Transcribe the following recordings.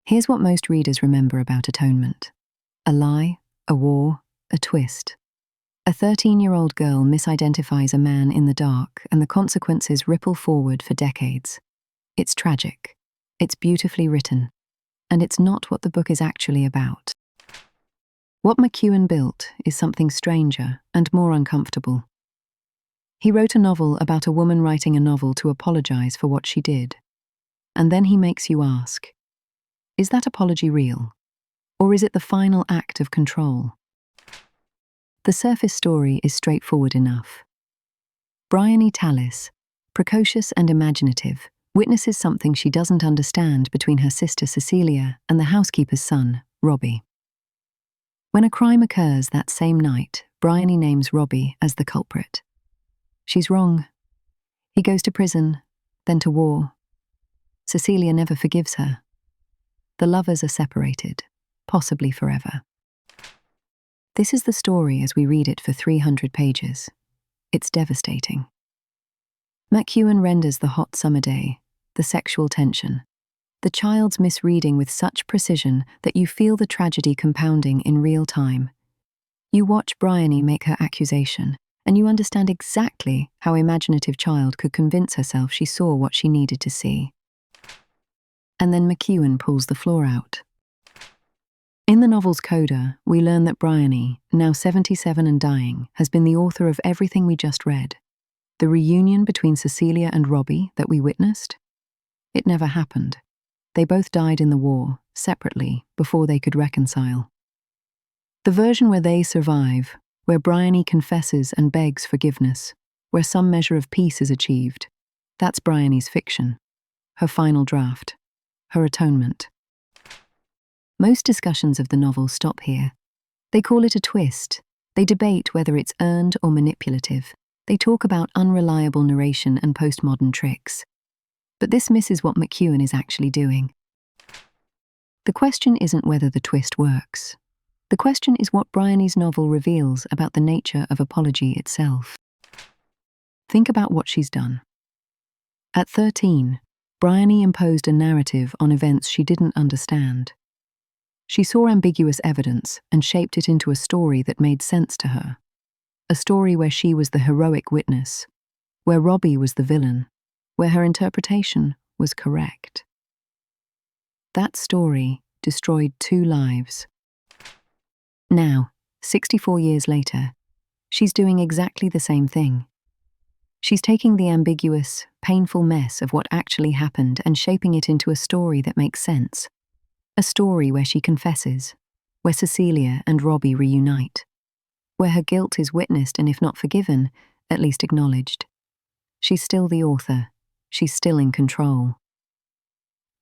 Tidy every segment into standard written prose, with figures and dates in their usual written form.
Here's what most readers remember about Atonement. A lie, a war, a twist. A 13-year-old girl misidentifies a man in the dark, and the consequences ripple forward for decades. It's tragic, it's beautifully written, and it's not what the book is actually about. What McEwan built is something stranger and more uncomfortable. He wrote a novel about a woman writing a novel to apologize for what she did. And then he makes you ask, is that apology real? Or is it the final act of control? The surface story is straightforward enough. Bryony Tallis, precocious and imaginative, witnesses something she doesn't understand between her sister Cecilia and the housekeeper's son, Robbie. When a crime occurs that same night, Bryony names Robbie as the culprit. She's wrong. He goes to prison, then to war. Cecilia never forgives her. The lovers are separated, possibly forever. This is the story as we read it for 300 pages. It's devastating. McEwan renders the hot summer day, the sexual tension, the child's misreading with such precision that you feel the tragedy compounding in real time. You watch Bryony make her accusation, and you understand exactly how an imaginative child could convince herself she saw what she needed to see. And then McEwan pulls the floor out. In the novel's coda, we learn that Bryony, now 77 and dying, has been the author of everything we just read. The reunion between Cecilia and Robbie that we witnessed? It never happened. They both died in the war, separately, before they could reconcile. The version where they survive, where Bryony confesses and begs forgiveness, where some measure of peace is achieved, that's Bryony's fiction, her final draft, her atonement. Most discussions of the novel stop here. They call it a twist. They debate whether it's earned or manipulative. They talk about unreliable narration and postmodern tricks. But this misses what McEwan is actually doing. The question isn't whether the twist works. The question is what Bryony's novel reveals about the nature of apology itself. Think about what she's done. At 13, Bryony imposed a narrative on events she didn't understand. She saw ambiguous evidence and shaped it into a story that made sense to her. A story where she was the heroic witness, where Robbie was the villain, where her interpretation was correct. That story destroyed 2 lives. Now, 64 years later, she's doing exactly the same thing. She's taking the ambiguous, painful mess of what actually happened and shaping it into a story that makes sense. A story where she confesses, where Cecilia and Robbie reunite, where her guilt is witnessed and if not forgiven, at least acknowledged. She's still the author. She's still in control.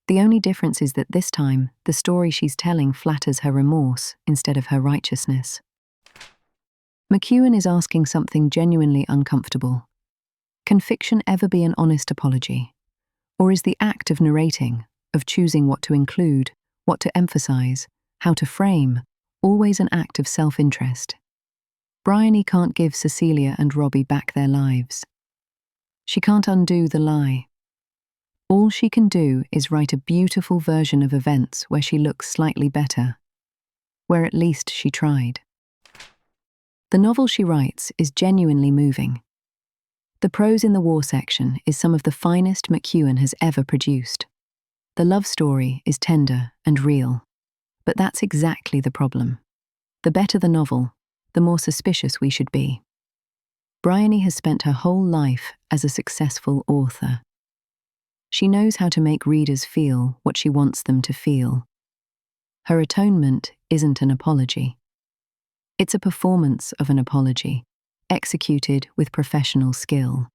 The only difference is that this time, the story she's telling flatters her remorse instead of her righteousness. McEwan is asking something genuinely uncomfortable. Can fiction ever be an honest apology? Or is the act of narrating, of choosing what to include, what to emphasize, how to frame, always an act of self-interest? Bryony can't give Cecilia and Robbie back their lives. She can't undo the lie. All she can do is write a beautiful version of events where she looks slightly better, where at least she tried. The novel she writes is genuinely moving. The prose in the war section is some of the finest McEwan has ever produced. The love story is tender and real, but that's exactly the problem. The better the novel, the more suspicious we should be. Bryony has spent her whole life as a successful author. She knows how to make readers feel what she wants them to feel. Her atonement isn't an apology. It's a performance of an apology, executed with professional skill.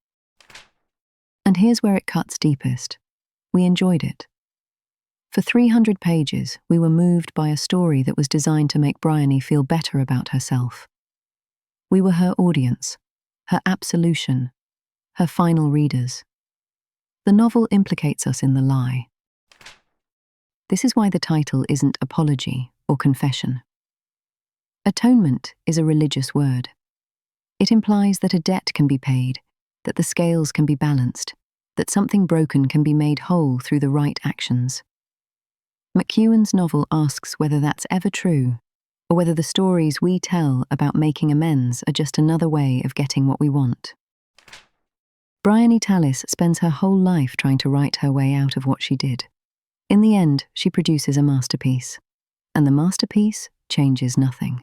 And here's where it cuts deepest. We enjoyed it. For 300 pages, we were moved by a story that was designed to make Bryony feel better about herself. We were her audience, her absolution, her final readers. The novel implicates us in the lie. This is why the title isn't apology or confession. Atonement is a religious word. It implies that a debt can be paid, that the scales can be balanced, that something broken can be made whole through the right actions. McEwan's novel asks whether that's ever true, or whether the stories we tell about making amends are just another way of getting what we want. Bryony Tallis spends her whole life trying to write her way out of what she did. In the end, she produces a masterpiece. And the masterpiece changes nothing.